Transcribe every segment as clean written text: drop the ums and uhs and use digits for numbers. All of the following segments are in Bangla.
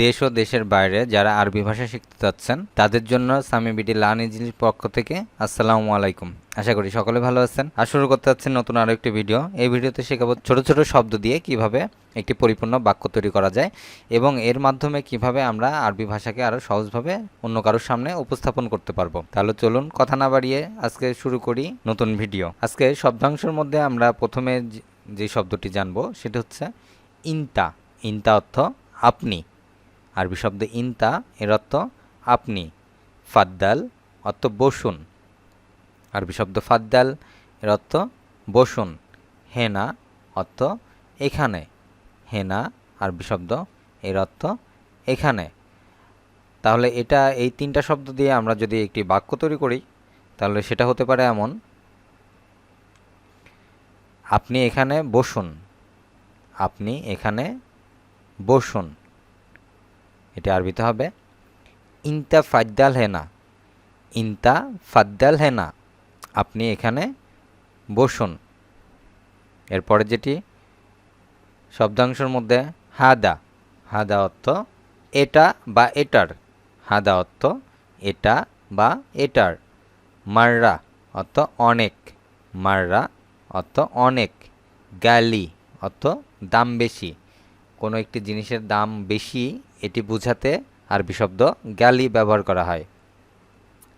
দেশ ও দেশের বাইরে যারা আরবি ভাষা শিখতে চাচ্ছেন তাদের জন্য সামি বিডি লার্ন ইজির পক্ষ থেকে আসসালামু আলাইকুম। আশা করি সকলে ভালো আছেন। আর শুরু করতে যাচ্ছেন নতুন আরও একটি ভিডিও। এই ভিডিওতে শেখাবো ছোট ছোট শব্দ দিয়ে কিভাবে একটি পরিপূর্ণ বাক্য তৈরি করা যায় এবং এর মাধ্যমে কিভাবে আমরা আরবি ভাষাকে আরও সহজভাবে অন্য কারোর সামনে উপস্থাপন করতে পারবো। তাহলে চলুন কথা না বাড়িয়ে আজকে শুরু করি নতুন ভিডিও। আজকে শব্দাংশের মধ্যে আমরা প্রথমে যে শব্দটি জানবো সেটা হচ্ছে ইনতা। ইনতা অর্থ আপনি। আরবি শব্দ ইনতা এর অর্থ আপনি। ফাদ্দাল অর্থ বসুন। আরবি শব্দ ফাদ্দাল এর অর্থ বসুন। হেনা অর্থ এখানে। হেনা আরবি শব্দ এর অর্থ এখানে। তাহলে এই তিনটা শব্দ দিয়ে আমরা যদি একটি বাক্য তৈরি করি তাহলে সেটা হতে পারে এমন: আপনি এখানে বসুন। আপনি এখানে বসুন। এটি আরবিতে হবে ইনতা ফাদ্দাল হেনা। ইনতা ফাদ্দাল হেনা, আপনি এখানে বসুন। এরপরে যেটি শব্দাংশের মধ্যে হাদা। হাদা অর্থ এটা বা এটার। হাদা অর্থ এটা বা এটার। মাররা অর্থ অনেক। মাররা অর্থ অনেক। গালি অর্থ দাম বেশি। কোনো একটি জিনিসের দাম বেশি এটি বোঝাতে আরবি শব্দ গালি ব্যবহার করা হয়।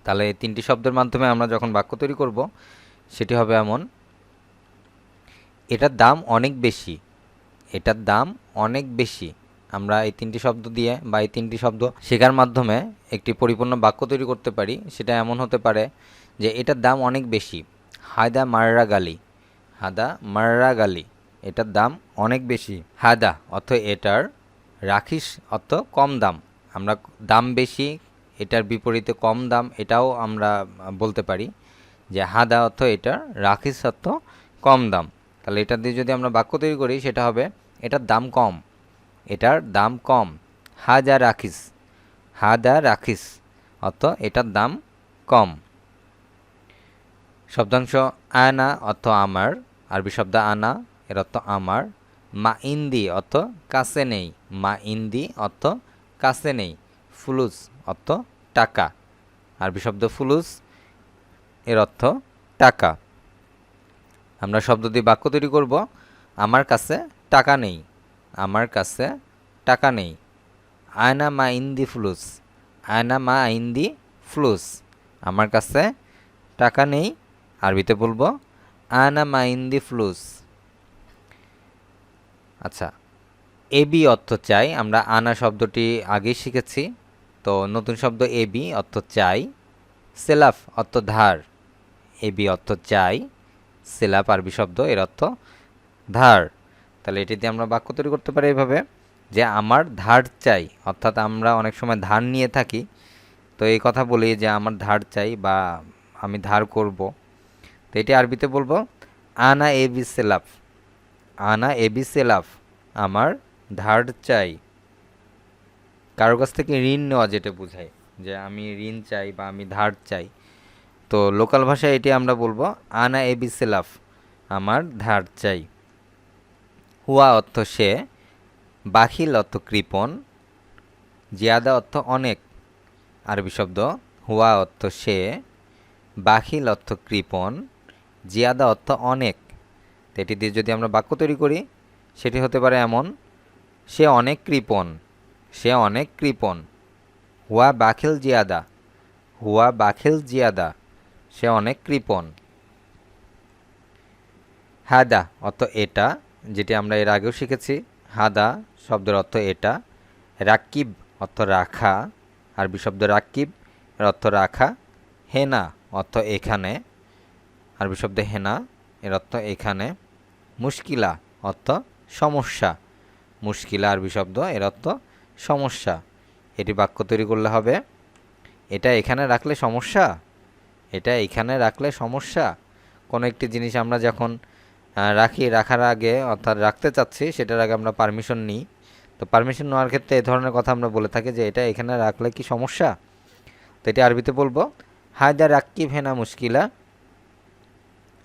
তাহলে এই তিনটি শব্দের মাধ্যমে আমরা যখন বাক্য তৈরি করব সেটি হবে এমন: এটার দাম অনেক বেশি। এটার দাম অনেক বেশি। আমরা এই তিনটি শব্দ দিয়ে বা এই তিনটি শব্দ শেখার মাধ্যমে একটি পরিপূর্ণ বাক্য তৈরি করতে পারি। সেটা এমন হতে পারে যে এটার দাম অনেক বেশি। হায়দা মাররা গালি। হাদা মাররা গালি, এটার দাম অনেক বেশি। হাদা অর্থ এটার। রাখিস অর্থ কম দাম। আমরা দাম বেশি, এটার বিপরীতে কম দাম, এটাও আমরা বলতে পারি যে হাদা অর্থ এটার, রাখিস অর্থ কম দাম। তাহলে এটা দিয়ে যদি আমরা বাক্য তৈরি করি সেটা হবে এটার দাম কম। এটার দাম কম। হাদা রাখিস। হাদা রাখিস অর্থ এটার দাম কম। শব্দাংশ আনা অর্থ আমার। আরবি শব্দ আনা এর অর্থ আমার। মা ইন্দি অর্থ কাছে নেই। মা ইন্দি অর্থ কাছে নেই। ফুলুস অর্থ টাকা। আরবি শব্দ ফুলুস এর অর্থ টাকা। আমরা শব্দ দিয়ে বাক্য তৈরি করব: আমার কাছে টাকা নেই। আমার কাছে টাকা নেই। আয়না মা ইন্দি ফুলুস। আয়না মা ইন্দি ফুলুস, আমার কাছে টাকা নেই। আরবিতে বলবো আয়না মা ইন্দি ফুলুস। আচ্ছা, এবি অর্থ চাই। আমরা আনা শব্দটি আগেই শিখেছি, তো নতুন শব্দ এবি অর্থ চাই। সেলাফ অর্থ ধার। এবি অর্থ চাই। সেলাফ আরবি শব্দ এর অর্থ ধার। তাহলে এটি দিয়ে আমরা বাক্য তৈরি করতে পারি এভাবে যে আমার ধার চাই। অর্থাৎ আমরা অনেক সময় ধার নিয়ে থাকি, তো এই কথা বলি যে আমার ধার চাই বা আমি ধার করব। তো এটি আরবিতে বলবো আনা এবি সেলাফ। আনা এবি সেলাফ, আমার ধার চাই। কারোর কাছ থেকে ঋণ নেওয়া যেটা বোঝায় যে আমি ঋণ চাই বা আমি ধার চাই, তো লোকাল ভাষায় এটি আমরা বলবো আনা এবি সেলাফ, আমার ধার চাই। হুয়া অর্থ সে। বাখিল অর্থ কৃপণ। জিয়াদা অর্থ অনেক। আরবি শব্দ হুয়া অর্থ সে। বাখিল অর্থ কৃপণ। জিয়াদা অর্থ অনেক। তো এটি দিয়ে যদি আমরা বাক্য তৈরি করি সেটি হতে পারে এমন: সে অনেক কৃপণ। সে অনেক কৃপণ। হুয়া বাখিল জিয়াদা। হুয়া বাখিল জিয়াদা, সে অনেক কৃপণ। হাদা অর্থ এটা, যেটি আমরা এর আগেও শিখেছি। হাদা শব্দের অর্থ এটা। রাকিব অর্থ রাখা। আরবি শব্দ রাকিব এর অর্থ রাখা। হেনা অর্থ এখানে। আরবি শব্দ হেনা এর অর্থ এখানে। মুশকিলা অর্থ সমস্যা। মুশকিলা আরবি শব্দ এর অর্থ সমস্যা। এটি বাক্য তৈরি করলে হবে এটা এখানে রাখলে সমস্যা। এটা এখানে রাখলে সমস্যা। কোনো একটি জিনিস আমরা যখন রাখার আগে অর্থাৎ রাখতে চাচ্ছি সেটার আগে আমরা পারমিশন নিই, তো পারমিশন নেওয়ার ক্ষেত্রে এই ধরনের কথা আমরা বলে থাকি যে এটা এখানে রাখলে কি সমস্যা। তো এটি আরবিতে বলবো হায়দা রাক্কিব হেনা মুশকিলা।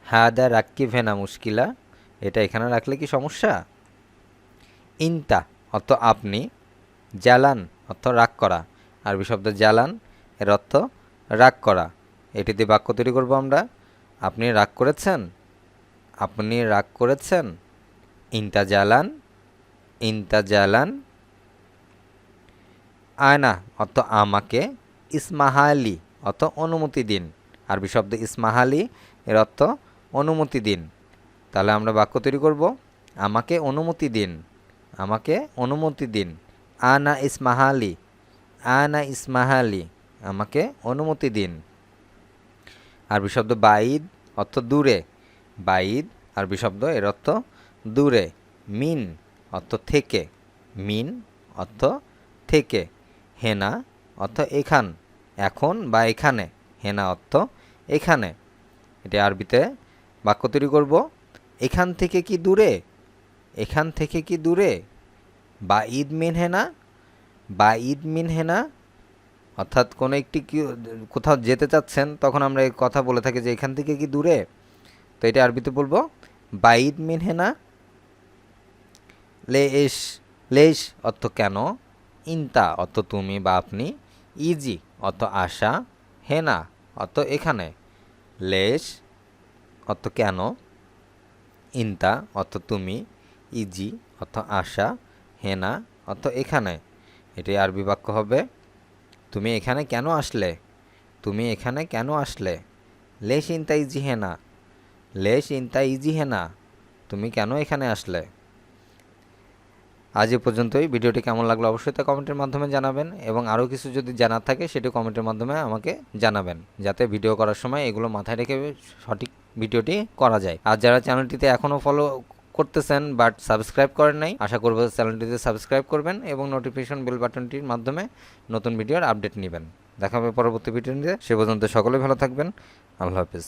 হায়দা রাক্কিব হেনা মুশকিলা, এটা এখানে রাখলে কি সমস্যা। ইনতা অর্থ আপনি। জালান অর্থ রাগ করা। আরবি শব্দ জালান, এর অর্থ রাগ করা। এটি দিয়ে বাক্য তৈরি করব আমরা। আপনি রাগ করেছেন, আপনি রাগ করেছেন। ইনতা জালান, ইনতা জালান। আয়না অর্থ আমাকে, ইসমাহালি অর্থ অনুমতি দিন। আরবি শব্দ ইসমাহালি, এর অর্থ অনুমতি দিন। তাহলে আমরা বাক্য তৈরি করব, আমাকে অনুমতি দিন, আমাকে অনুমতি দিন। আনা ইসমাহালি, আনা ইসমাহালি, আমাকে অনুমতি দিন। আরবি শব্দ বাইদ অর্থ দূরে, বাইদ আরবি শব্দ, এর অর্থ দূরে। মিন অর্থ থেকে, মিন অর্থ থেকে। হেনা অর্থ এখান, এখন বা এখানে। হেনা অর্থ এখানে। এটি আরবিতে বাক্য তৈরি করব, এখান থেকে কি দূরে, এখান থেকে কি দূরে। বা ঈদ মিন হেনা, বা ঈদ মিন হেনা, অর্থাৎ কোনো একটি কোথাও যেতে চাচ্ছেন, তখন আমরা এই কথা বলে থাকি যে এখান থেকে কি দূরে। তো এটা আরবিতে বলবো বাইদ মিন হেনা। লেশ, লেশ অর্থ কেন, ইনতা অর্থ তুমি বা আপনি, ইজি অর্থ আশা, হেনা অর্থ এখানে। লেশ অর্থ কেন, ইনতা অর্থ তুমি, ইজি অর্থ আশা, হেনা অর্থ এখানে। এটি আরবি বাক্য হবে, তুমি এখানে কেন আসলে, তুমি এখানে কেন আসলে। লেশ ইনতা ইজি হেনা, লেশ ইনতা ইজি হেনা, তুমি কেন এখানে আসলে। আজ এ পর্যন্তই। ভিডিওটি কেমন লাগলো অবশ্যই তা কমেন্টের মাধ্যমে জানাবেন, এবং আরও কিছু যদি জানার থাকে সেটি কমেন্টের মাধ্যমে আমাকে জানাবেন, যাতে ভিডিও করার সময় এগুলো মাথায় রেখে সঠিক ভিডিওটি করা যায়। আর যারা চ্যানেলটিতে এখনও ফলো করতেছেন বাট সাবস্ক্রাইব করেন নাই, আশা করব চ্যানেলটিতে সাবস্ক্রাইব করবেন এবং নোটিফিকেশন বেল বাটনটির মাধ্যমে নতুন ভিডিওর আপডেট নেবেন। দেখা হবে পরবর্তী ভিডিওতে। সে পর্যন্ত সকলে ভালো থাকবেন। আল্লাহ হাফেজ।